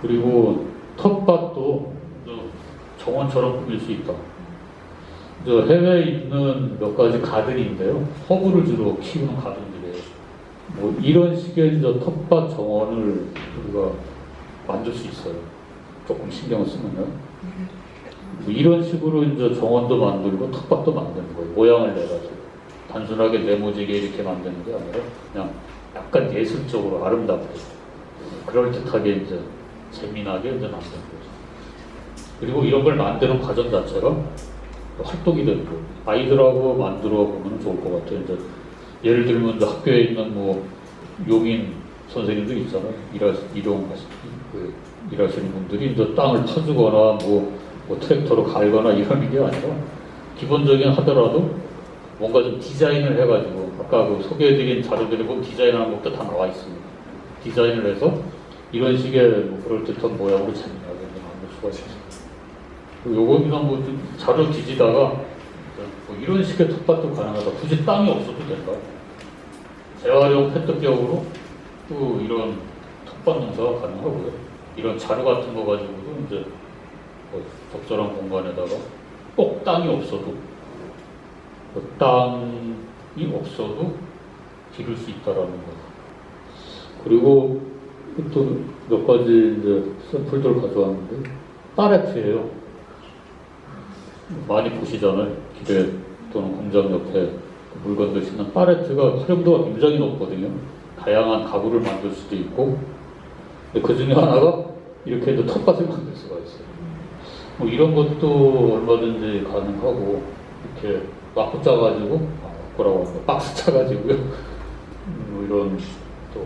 그리고 텃밭도 정원처럼 꾸밀 수 있다. 저 해외에 있는 몇 가지 가든인데요. 허브를 주로 키우는 가든들이에요. 뭐 이런 식의 저 텃밭 정원을 우리가 만들 수 있어요. 조금 신경을 쓰면요. 뭐 이런 식으로 이제 정원도 만들고 텃밭도 만드는 거예요. 모양을 내가지고 단순하게 네모지게 이렇게 만드는 게 아니라 그냥 약간 예술적으로 아름답게 그럴듯하게 이제 재미나게 이제 만드는 거죠. 그리고 이런 걸 만드는 과정 자체가 활동이 되는 거예요. 아이들하고 만들어 보면 좋을 것 같아요. 이제 예를 들면 이제 학교에 있는 뭐 용인 선생님들 있잖아요. 일하시는 분들이 이제 땅을 파주거나 뭐 트랙터로 갈거나 이러는 게 아니라 기본적인 하더라도 뭔가 좀 디자인을 해가지고 아까 그 소개해드린 자료들이 보면 디자인하는 것도 다 나와 있습니다. 디자인을 해서 이런 식의 뭐 그럴듯한 모양으로 재미나게 만들 수가 있습니다. 요거는 뭐 자료 뒤지다가 뭐 이런 식의 텃밭도 가능하다. 굳이 땅이 없어도 된다. 재활용 페트병으로 또 이런 텃밭 농사가 가능하고요. 이런 자루 같은 거 가지고도 이제 뭐 적절한 공간에다가 꼭 땅이 없어도 땅이 없어도 기를 수 있다라는 거. 그리고 또 몇 가지 이제 샘플들 가져왔는데 파레트예요. 많이 보시잖아요. 기대 또는 공장 옆에 물건들 싣는 파레트가 활용도가 굉장히 높거든요. 다양한 가구를 만들 수도 있고, 그 중에 하나가 이렇게 이제 텃밭을 만들 수가 있어요. 뭐 이런 것도 얼마든지 가능하고 이렇게 막고 짜가지고 뭐라고 하는 박스 짜가지고요. 뭐 이런 또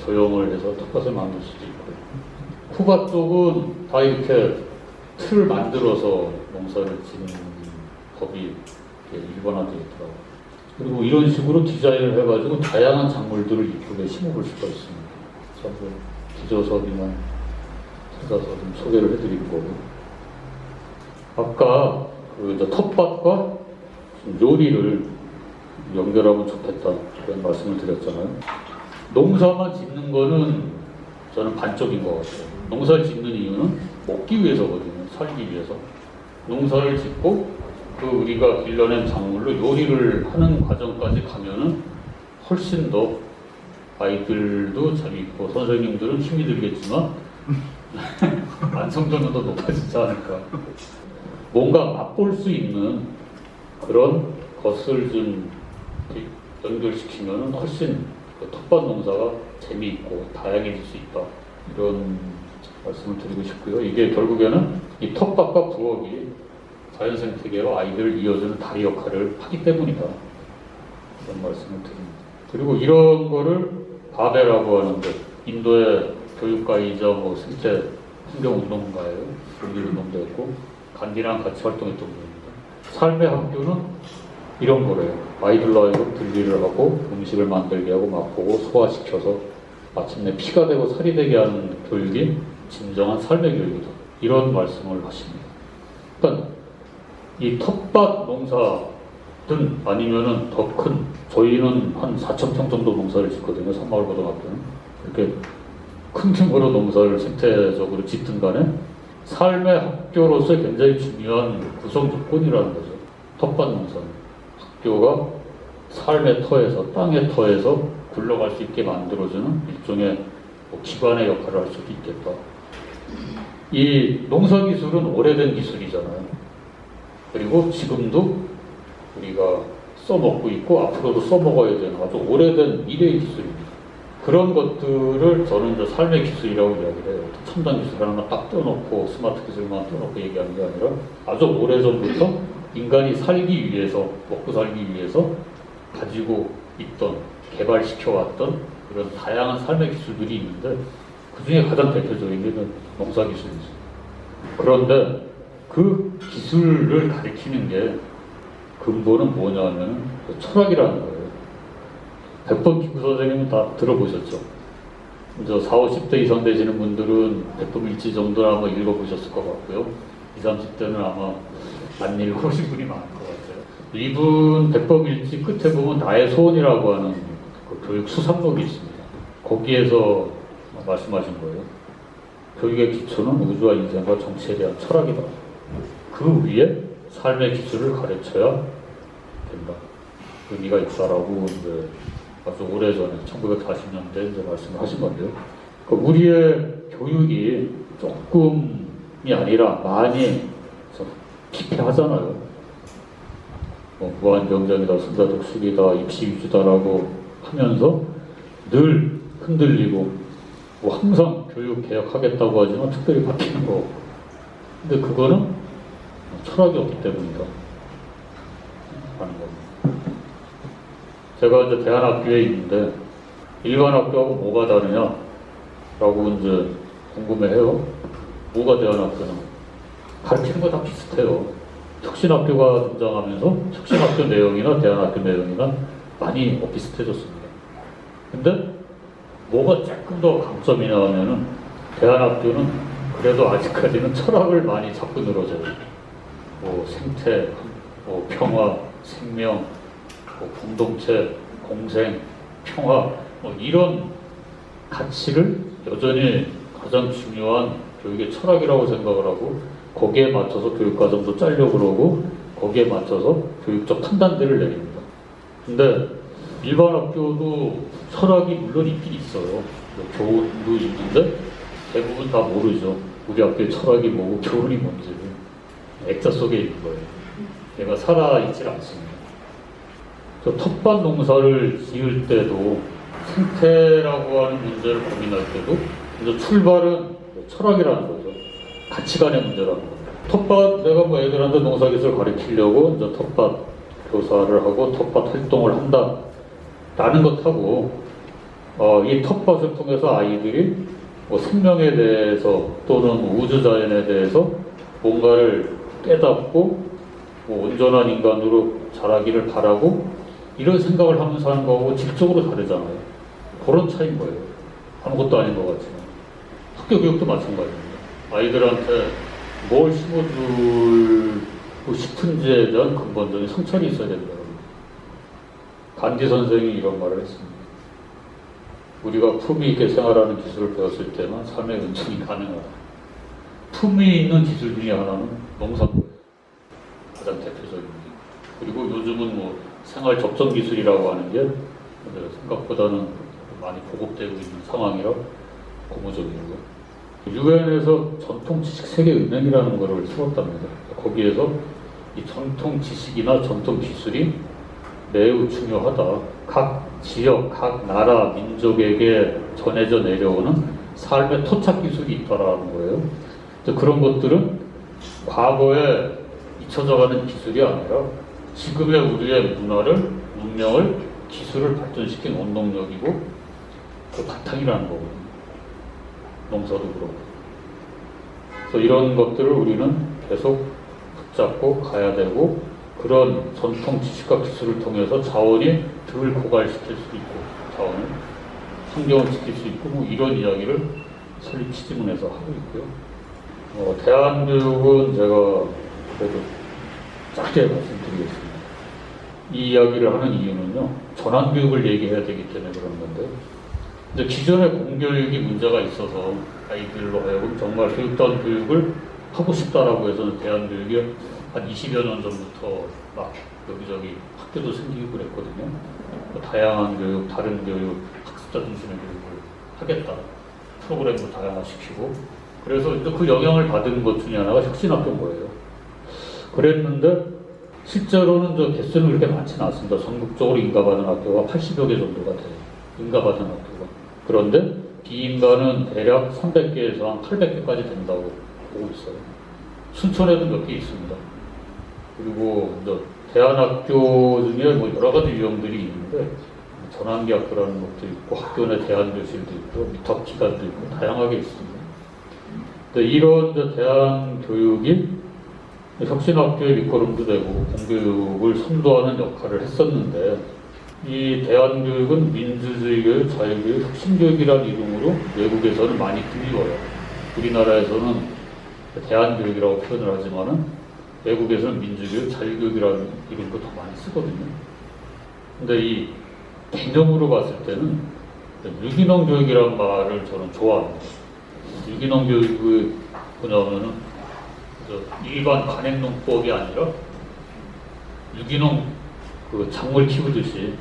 조형을 해서 텃밭을 만들 수도 있고, 후밭 쪽은 다 이렇게 틀을 만들어서 농사를 짓는 법이 일반화되어 있더라고요. 그리고 이런 식으로 디자인을 해가지고 다양한 작물들을 이쁘게 심어볼 수가 있습니다. 한번 뒤져서만 찾아서 좀 소개를 해드릴 거고. 아까 그 텃밭과 요리를 연결하면 좋겠다 그런 말씀을 드렸잖아요. 농사만 짓는 거는 저는 반쪽인 것 같아요. 농사를 짓는 이유는 먹기 위해서거든요. 살기 위해서. 농사를 짓고 그 우리가 길러낸 작물로 요리를 하는 과정까지 가면은 훨씬 더 아이들도 재미있고 선생님들은 힘이 들겠지만 완성도는 더 높아지지 않을까. 뭔가 맛볼 수 있는 그런 것을 좀 연결시키면은 훨씬 그 텃밭 농사가 재미있고 다양해질 수 있다. 이런 말씀을 드리고 싶고요. 이게 결국에는 이 텃밭과 부엌이 자연생태계와 아이들을 이어주는 다리 역할을 하기 때문이다. 이런 말씀을 드립니다. 그리고 이런 거를 바베라고 하는데 인도의 교육가이자 뭐 생태 환경운동가예요. 분리운동도 했고 간디랑 같이 활동했던 분입니다. 삶의 학교는 이런 거래요. 아이들로 하여금 분리를 하고 음식을 만들게 하고 맛보고 소화시켜서 마침내 피가 되고 살이 되게 하는 교육이 진정한 삶의 교육이다. 이런 말씀을 하십니다. 일단 이 텃밭 농사든 아니면은 더 큰, 저희는 한 4,000평 정도 농사를 짓거든요. 산마을고등학교는. 이렇게 큰 규모로 농사를 생태적으로 짓든 간에 삶의 학교로서 굉장히 중요한 구성 조건이라는 거죠. 텃밭 농사는. 학교가 삶의 터에서, 땅의 터에서 굴러갈 수 있게 만들어주는 일종의 기관의 역할을 할 수도 있겠다. 이 농사기술은 오래된 기술이잖아요. 그리고 지금도 우리가 써먹고 있고 앞으로도 써먹어야 되는 아주 오래된 미래의 기술입니다. 그런 것들을 저는 이제 삶의 기술이라고 이야기를 해요. 첨단 기술 하나 딱 떼어놓고 스마트 기술만 떼어놓고 얘기하는 게 아니라 아주 오래전부터 인간이 살기 위해서, 먹고 살기 위해서 가지고 있던, 개발시켜왔던 그런 다양한 삶의 기술들이 있는데 그 중에 가장 대표적인 게 농사 기술이죠. 그런데 그 기술을 가리키는 게 근본은 뭐냐면 철학이라는 거예요. 백범 김구 선생님은 다 들어보셨죠? 저 40, 50대 이상 되시는 분들은 백범일지 정도는 아마 읽어보셨을 것 같고요. 20, 30대는 아마 안 읽어보신 분이 많을 것 같아요. 이분 백범일지 끝에 보면 나의 소원이라고 하는 그 교육 수상록이 있습니다. 거기에서 말씀하신 거예요. 교육의 기초는 우주와 인생과 정치에 대한 철학이다. 그 위에 삶의 기술을 가르쳐야 된다. 의미가 있다라고 이제 아주 오래전에 1940년대에 이제 말씀을 하신 건데요. 그러니까 우리의 교육이 조금이 아니라 많이 좀 피폐하잖아요. 무한경전이다, 선사독식이다, 입시위주다라고 하면서 늘 흔들리고 항상 교육 개혁하겠다고 하지만 특별히 바뀌는 거. 근데 그거는 철학이 없기 때문이다 하는 겁니다. 제가 이제 대안학교에 있는데 일반 학교하고 뭐가 다르냐라고 이제 궁금해해요. 뭐가 대안학교는 가르치는 거 다 비슷해요. 혁신학교가 등장하면서 혁신학교 내용이나 대안학교 내용이나 많이 비슷해졌습니다. 근데 뭐가 조금 더 강점이냐 하면은 대안학교는 그래도 아직까지는 철학을 많이 잡고 늘어져요. 생태, 평화, 생명, 공동체, 공생, 평화 이런 가치를 여전히 가장 중요한 교육의 철학이라고 생각을 하고 거기에 맞춰서 교육과정도 짜려고 그러고 거기에 맞춰서 교육적 판단들을 내립니다. 근데 일반 학교도 철학이 물론 있긴 있어요. 교훈도 있는데 대부분 다 모르죠. 우리 학교의 철학이 뭐고 교훈이 뭔지를. 액자 속에 있는 거예요. 얘가 살아있질 않습니다. 저 텃밭 농사를 지을 때도 생태라고 하는 문제를 고민할 때도 이제 출발은 철학이라는 거죠. 가치관의 문제라는 거죠. 텃밭 내가 애들한테 농사기술 가르치려고 이제 텃밭 교사를 하고 텃밭 활동을 한다 라는 것하고 이 텃밭을 통해서 아이들이 생명에 대해서 또는 우주자연에 대해서 뭔가를 깨닫고 온전한 인간으로 자라기를 바라고 이런 생각을 하면서 하는 거하고 질적으로 다르잖아요. 그런 차이인 거예요. 아무것도 아닌 것 같지만. 학교 교육도 마찬가지입니다. 아이들한테 뭘 심어주고 싶은지에 대한 근본적인 성찰이 있어야 된다. 간디 선생이 이런 말을 했습니다. 우리가 품위 있게 생활하는 기술을 배웠을 때만 삶의 은총이 가능하다. 품위 있는 기술 중에 하나는 농사거예요. 가장 대표적인 게. 그리고 요즘은 생활 접점 기술이라고 하는 게 생각보다는 많이 보급되고 있는 상황이라 고무적이고요. 유엔에서 전통 지식 세계 은행이라는 것을 세웠답니다. 거기에서 이 전통 지식이나 전통 기술이 매우 중요하다. 각 지역, 각 나라, 민족에게 전해져 내려오는 삶의 토착 기술이 있다라는 거예요. 그런 것들은 과거에 잊혀져가는 기술이 아니라 지금의 우리의 문화를, 문명을, 기술을 발전시킨 원동력이고 그 바탕이라는 거거든요. 농사도 그렇고. 그래서 이런 것들을 우리는 계속 붙잡고 가야 되고 그런 전통 지식과 기술을 통해서 자원이 덜 고갈시킬 수 있고 자원을 환경을 지킬 수 있고 이런 이야기를 설립 취지문에서 하고 있고요. 대한교육은 제가 그래도 짧게 말씀드리겠습니다. 이 이야기를 하는 이유는요. 전환교육을 얘기해야 되기 때문에 그런 건데 이제 기존의 공교육이 문제가 있어서 아이들로 하여금 정말 교육다운 교육을 하고 싶다라고 해서 대한교육이 한 20여 년 전부터 막 여기저기 학교도 생기고 그랬거든요. 다양한 교육, 다른 교육, 학습자 중심의 교육을 하겠다. 프로그램도 다양화시키고 그래서 이제 그 영향을 받은 것 중에 하나가 혁신학교인 거예요. 그랬는데 실제로는 저 개수는 그렇게 많지는 않습니다. 전국적으로 인가받은 학교가 80여 개 정도가 돼요. 인가받은 학교가. 그런데 비인가는 대략 300개에서 한 800개까지 된다고 보고 있어요. 순천에도 몇 개 있습니다. 그리고 대안학교 중에 여러 가지 유형들이 있는데 전환기 학교라는 것도 있고 학교 내 대안교실도 있고 미탁기관도 있고 다양하게 있습니다. 이런 대안교육이 혁신학교의 밑거름도 되고 공교육을 선도하는 역할을 했었는데 이 대안교육은 민주주의 교육, 자유교육, 혁신교육이라는 이름으로 외국에서는 많이 불리워요. 우리나라에서는 대안교육이라고 표현을 하지만은 외국에서는 민주교육, 자유교육이라는 이름도 더 많이 쓰거든요. 근데 이 개념으로 봤을 때는 유기농 교육이라는 말을 저는 좋아합니다. 유기농 교육이 뭐냐면은 일반 관행농법이 아니라 유기농 그 작물 키우듯이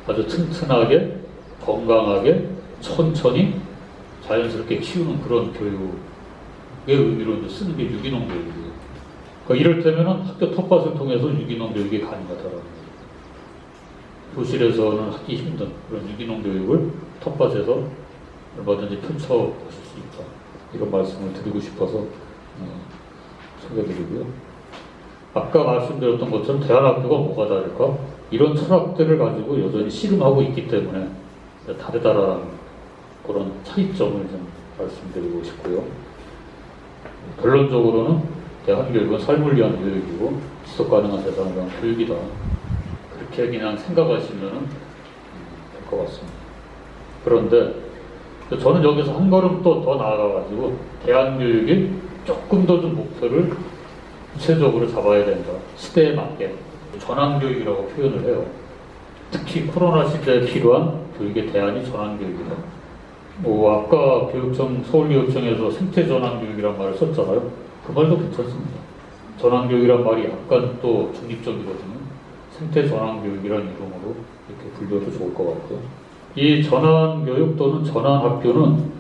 아주 튼튼하게 건강하게 천천히 자연스럽게 키우는 그런 교육의 의미로 이제 쓰는 게 유기농 교육이에요. 그러니까 이를테면 학교 텃밭을 통해서 유기농 교육이 가능하다라는 거예요. 교실에서는 하기 힘든 그런 유기농 교육을 텃밭에서 얼마든지 펼쳐보실 수 있다. 이런 말씀을 드리고 싶어서 소개드리고요. 아까 말씀드렸던 것처럼 대안학교가 뭐가 다를까? 이런 철학들을 가지고 여전히 씨름하고 있기 때문에 다르다라는 그런 차이점을 좀 말씀드리고 싶고요. 결론적으로는 대한교육은 삶을 위한 교육이고 지속 가능한 세상을 위한 교육이다. 그렇게 그냥 생각하시면 될 것 같습니다. 그런데 저는 여기서 한 걸음 또 더 나아가가지고 대한교육이 조금 더 좀 목표를 구체적으로 잡아야 된다. 시대에 맞게 전환교육이라고 표현을 해요. 특히 코로나 시대에 필요한 교육의 대안이 전환교육이다. 아까 서울교육청에서 생태전환교육이란 말을 썼잖아요. 그 말도 괜찮습니다. 전환교육이란 말이 약간 또 중립적이거든요. 생태전환교육이라는 이름으로 이렇게 불려도 좋을 것 같고요. 이 전환교육 또는 전환학교는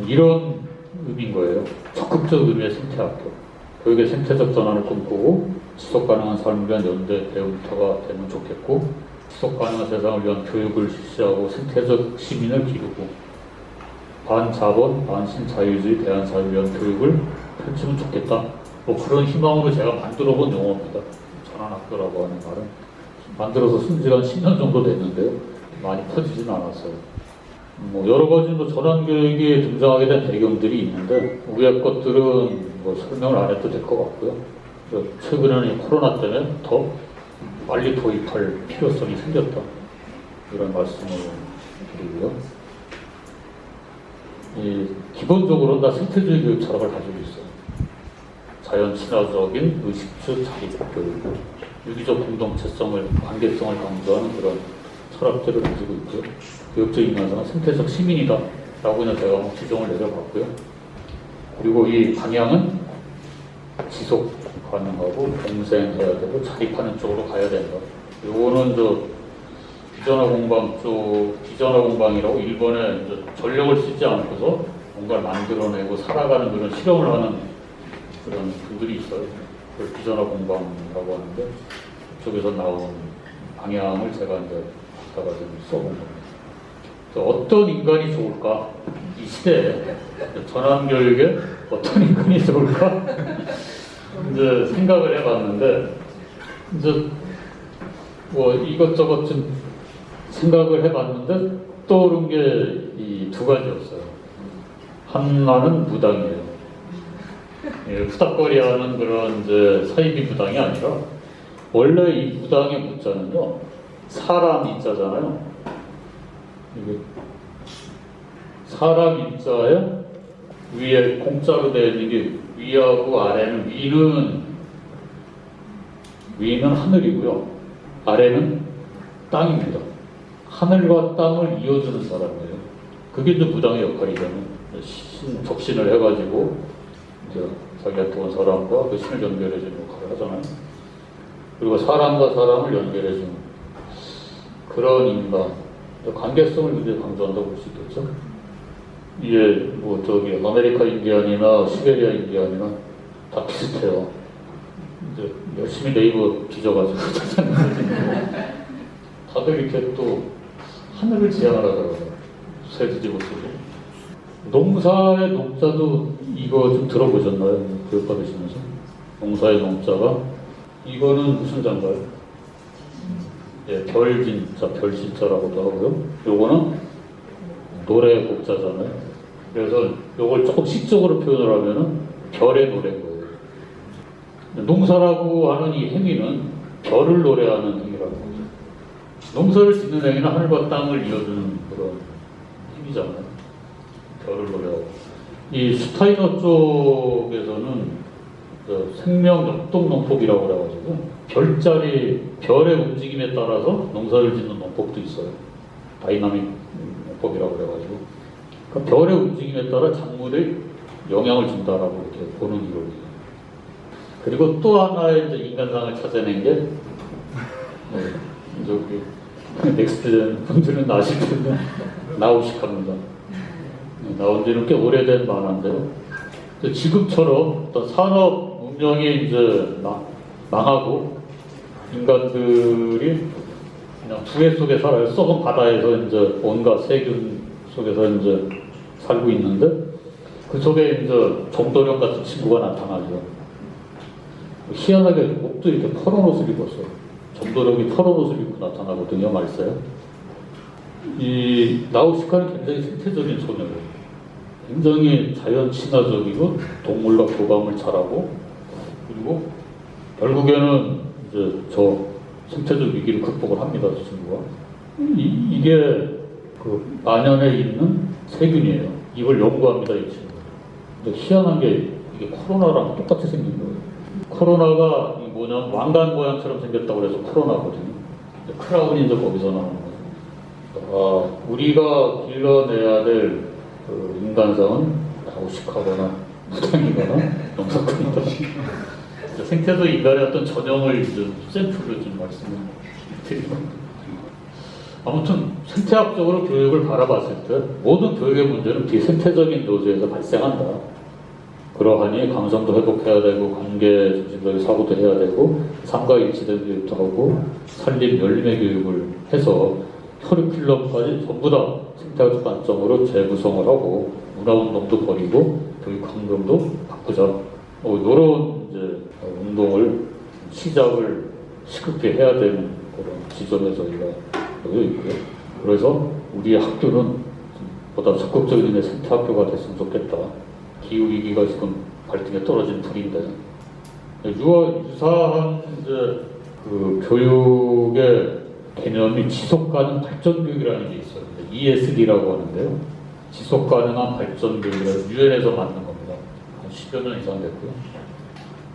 이런 의미인 거예요. 적극적 의미의 생태학교. 교육의 생태적 전환을 꿈꾸고 지속가능한 삶을 위한 연대 배움터가 되면 좋겠고, 지속가능한 세상을 위한 교육을 실시하고 생태적 시민을 기르고 반자본, 반신자유주의 대한사회를 위한 교육을 펼치면 좋겠다. 그런 희망으로 제가 만들어 본 용어입니다. 전환학교라고 하는 말은 만들어서 쓴 지가 한 10년 정도 됐는데요. 많이 퍼지진 않았어요. 여러 가지 전환교육이 등장하게 된 배경들이 있는데 위의 것들은 설명을 안 해도 될 것 같고요. 최근에는 코로나 때문에 더 빨리 도입할 필요성이 생겼다. 이런 말씀을 드리고요. 기본적으로는 다 생태주의 교육 철학을 가지고 있어요. 자연 친화적인 의식주 자립 교육, 유기적 공동체성을, 관계성을 강조하는 그런 철학들을 가지고 있고요. 교육적인 면에서는 생태적 시민이다 라고 그냥 제가 지정을 내려봤고요. 그리고 이 방향은 지속 가능하고 공생해야 되고 자립하는 쪽으로 가야 된다. 요거는 비전화 공방이라고 일본에 전력을 쓰지 않고서 뭔가를 만들어내고 살아가는 그런 실험을 하는 그런 분들이 있어요. 그걸 비전화 공방이라고 하는데 그쪽에서 나온 방향을 제가 이제 갖다가 좀 써본 겁니다. 어떤 인간이 좋을까? 이 시대에 전환교육에 어떤 인간이 좋을까? 이제 생각을 해봤는데 이제 이것저것 좀 생각을 해봤는데 떠오른 게 이 두 가지였어요. 하나는 무당이에요. 후닥거리하는 그런 이제 사이비 무당이 아니라 원래 이 무당의 무자는요 사람 인자잖아요. 이게 사람 인자에 위에 공짜로 되어 있는 게 위하고 아래는 위는 하늘이고요. 아래는 땅입니다. 하늘과 땅을 이어주는 사람이에요. 그게 이제 무당의 역할이잖아요. 적신을 해가지고 이제 자기한테 온 사람과 그 신을 연결해주는 역할을 하잖아요. 그리고 사람과 사람을 연결해주는 그런 인간, 관계성을 굉장히 강조한다고 볼 수 있겠죠. 이게 아메리카 인디안이나 시베리아 인디안이나 다 비슷해요. 이제 열심히 네이버 뒤져가지고 찾았는데 다들 이렇게 또 하늘을 지향을 하더라고요. 새 뒤집어쓰고. 농사의 농자도 이거 좀 들어보셨나요? 교육받으시면서? 농사의 농자가 이거는 무슨 자인가요? 별진자, 별진자라고도 하고요. 요거는 노래 곡자잖아요. 그래서 요걸 조금 시적으로 표현을 하면은 별의 노래인 거예요. 농사라고 하는 이 행위는 별을 노래하는 행위라고 하죠. 농사를 짓는 행위는 하늘과 땅을 이어주는 그런 행위잖아요. 별을 노래하고. 이 슈타이너 쪽에서는 생명 역동 농법이라고 그래가지고 별의 움직임에 따라서 농사를 짓는 농법도 있어요. 다이나믹 농법이라고 그래가지고 그러니까 별의 움직임에 따라 작물의 영향을 준다라고 이렇게 보는 이론이에요. 그리고 또 하나의 이제 인간상을 찾아낸 게 저기 넥스트 분들은 아실 텐데 나우시카입니다. 나온 지는 꽤 오래된 만화인데요. 지금처럼 어떤 산업 문명이 이제 망하고 인간들이 그냥 부해 속에 살아요. 썩은 바다에서 이제 온갖 세균 속에서 이제 살고 있는데 그 속에 이제 정도령 같은 친구가 나타나죠. 희한하게 목도 이렇게 퍼런 옷을 입었어요. 정도령이 퍼런 옷을 입고 나타나거든요, 말세요. 이 나우시카는 굉장히 생태적인 소녀예요. 굉장히 자연 친화적이고 동물과 교감을 잘하고 그리고 결국에는 이제 저 생태적 위기를 극복을 합니다, 저 친구가. 이게 그 만연에 있는 세균이에요. 이걸 연구합니다, 이 친구. 근데 희한한 게 이게 코로나랑 똑같이 생긴 거예요. 코로나가 뭐냐면 왕관 모양처럼 생겼다고 해서 코로나거든요. 크라운이 이제 거기서 나오는 거죠. 우리가 길러내야 될 그 인간상은 나우시카거나 무당이거나 영사꾼이다. 생태적 인간의 어떤 전형을 좀 샘플로 좀 말씀을 드리고 아무튼 생태학적으로 교육을 바라봤을 때 모든 교육의 문제는 비생태적인 노조에서 발생한다. 그러하니 감성도 회복해야 되고 관계 중심적인 사고도 해야 되고 삶과 일치된 교육도 하고 산림 열림의 교육을 해서 커리큘럼까지 전부 다 생태학적 관점으로 재구성을 하고 문화운동도 버리고 교육 환경도 바꾸자. 이런 이제 운동을 시작을 시급히 해야 되는 그런 지점에 저희가 놓여 있고요. 그래서 우리의 학교는 보다 적극적인 생태학교가 됐으면 좋겠다. 기후위기가 지금 발등에 떨어진 불인데 유사한 이제 그 교육의 개념이 지속가능 발전교육이라는 게 있어요. ESD라고 하는데요. 지속가능한 발전교육이라서 유엔에서 만든 겁니다. 한 10여 년 이상 됐고요.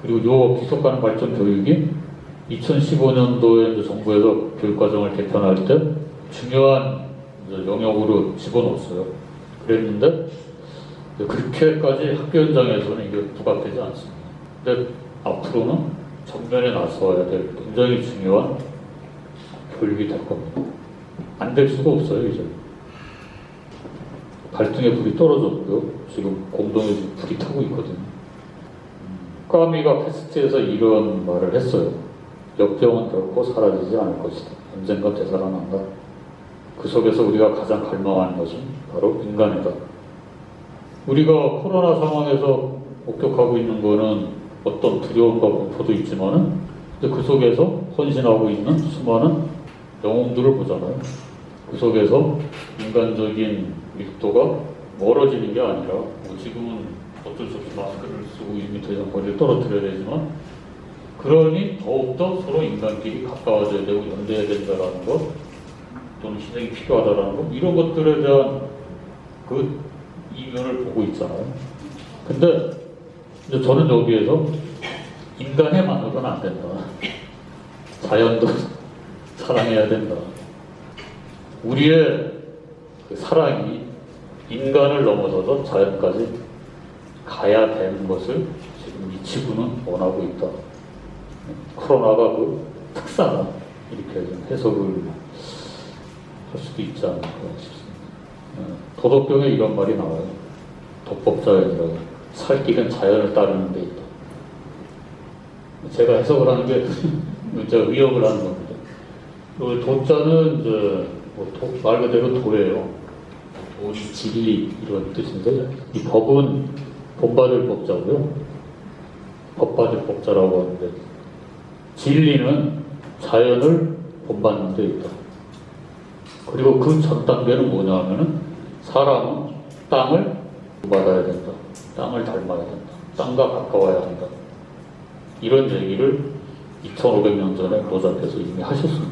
그리고 이 지속가능 발전교육이 2015년도에 정부에서 교육과정을 개편할 때 중요한 영역으로 집어넣었어요. 그랬는데 그렇게까지 학교 현장에서는 이게 부각되지 않습니다. 근데 앞으로는 전면에 나서야 될 굉장히 중요한 교육이 될 겁니다. 안 될 수가 없어요, 이제. 발등에 불이 떨어졌고요. 지금 공동에 지금 불이 타고 있거든요. 까미가 패스트에서 이런 말을 했어요. 역병은 결코 사라지지 않을 것이다. 언젠가 되살아난다. 그 속에서 우리가 가장 갈망하는 것은 바로 인간이다. 우리가 코로나 상황에서 목격하고 있는 거는 어떤 두려움과 공포도 있지만은 그 속에서 헌신하고 있는 수많은 영웅들을 보잖아요. 그 속에서 인간적인 밀도가 멀어지는 게 아니라 지금은 어쩔 수 없이 마스크를 쓰고 2m 이상 거리를 떨어뜨려야 되지만 그러니 더욱더 서로 인간끼리 가까워져야 되고 연대해야 된다는 것 또는 희생이 필요하다는 것 이런 것들에 대한 그 이면을 보고 있잖아요. 근데 이제 저는 여기에서 인간에만으로는 안 된다. 자연도 사랑해야 된다. 우리의 그 사랑이 인간을 넘어서서 자연까지 가야 되는 것을 지금 이 지구는 원하고 있다. 코로나가 그 특사다. 이렇게 좀 해석을 할 수도 있지 않을까 싶습니다. 도덕경에 이런 말이 나와요. 도법자연이라고. 살 길은 자연을 따르는 데 있다. 제가 해석을 하는 게 제가 의역을 하는 겁니다. 도자는 이제 말 그대로 도예요. 도리, 진리 이런 뜻인데 이 법은 본받을 법자고요. 법받을 법자라고 하는데 진리는 자연을 본받는 데 있다. 그리고 그 전 단계는 뭐냐 하면은 사람은 땅을 받아야 된다. 땅을 닮아야 된다. 땅과 가까워야 한다. 이런 얘기를 2500년 전에 노자께서 이미 하셨습니다.